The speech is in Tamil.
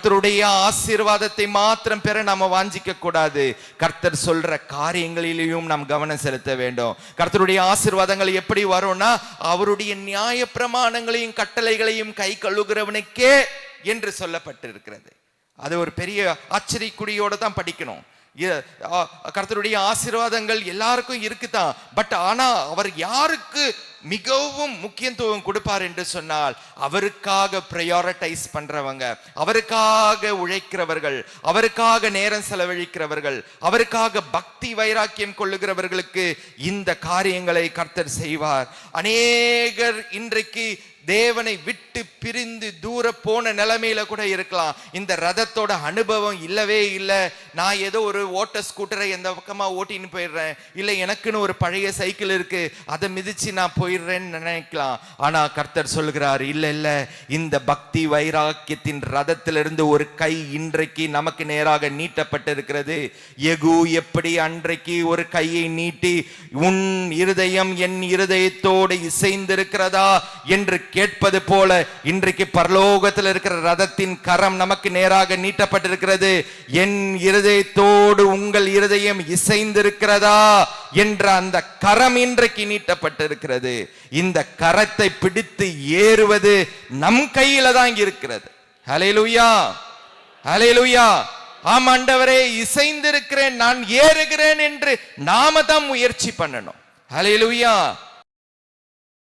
கர்த்தருடைய ஆசீர்வாதத்தை மாத்திரம் பெற நாம வாஞ்சிக்க கூடாது. கர்த்தர் சொல்ற காரியங்களிலேயும் நாம் கவனம் செலுத்த வேண்டும். கர்த்தருடைய ஆசீர்வாதங்கள் எப்படி வரும்னா, அவருடைய நியாய பிரமாணங்களையும் கட்டளைகளையும் கை கழுகுறவனுக்கே என்று சொல்லப்பட்டிருக்கிறது. அது ஒரு பெரிய ஆச்சரியக்குறியோட தான் படிக்கணும். கர்த்தருடைய ஆசீர்வாதங்கள் எல்லாருக்கும் இருக்குதான். பட் ஆனா அவர் யாருக்கு மிகவும் முக்கியத்துவம் கொடுப்பார் என்று சொன்னால், அவருக்காக பிரையாரிட்டைஸ் பண்றவங்க, அவருக்காக உழைக்கிறவர்கள், அவருக்காக நேரம் செலவழிக்கிறவர்கள், அவருக்காக பக்தி வைராக்கியம் கொள்ளுகிறவர்களுக்கு இந்த காரியங்களை கர்த்தர் செய்வார். அநேகர் இன்றைக்கு தேவனை விட்டு பிரிந்து தூர போன நிலைமையில கூட இருக்கலாம். இந்த ரதத்தோட அனுபவம் இல்லவே இல்லை. நான் ஏதோ ஒரு ஓட்ட ஸ்கூட்டரை எந்த பக்கமா ஓட்டின்னு போயிடுறேன், இல்லை எனக்குன்னு ஒரு பழைய சைக்கிள் இருக்கு, அதை மிதிச்சு நான் போயிடுறேன்னு நினைக்கலாம். ஆனா கர்த்தர் சொல்கிறார், இல்ல இல்ல, இந்த பக்தி வைராக்கியத்தின் ரதத்திலிருந்து ஒரு கை இன்றைக்கு நமக்கு நேராக நீட்டப்பட்டிருக்கிறது. யெகூ எப்படி அன்றைக்கு ஒரு கையை நீட்டி உன் இருதயம் என் இருதயத்தோடு இசைந்திருக்கிறதா என்று கேட்பது போல, இன்றைக்கு பரலோகத்தில் இருக்கிற ரதத்தின் கரம் நமக்கு நேராக நீட்டப்பட்டிருக்கிறது. என் இருதயத்தோடு உங்கள் இருதயம் இசைந்திருக்கிறதா என்ற அந்த கரம் இன்றைக்கு நீட்டப்பட்டிருக்கிறது. இந்த கரத்தை பிடித்து ஏறுவது நம் கையில தான் இருக்கிறது. ஹல்லேலூயா, ஹல்லேலூயா. ஆம் ஆண்டவரே, இசைந்திருக்கிறேன், நான் ஏறுகிறேன் என்று நாம தான் முயற்சி பண்ணணும். ஹல்லேலூயா.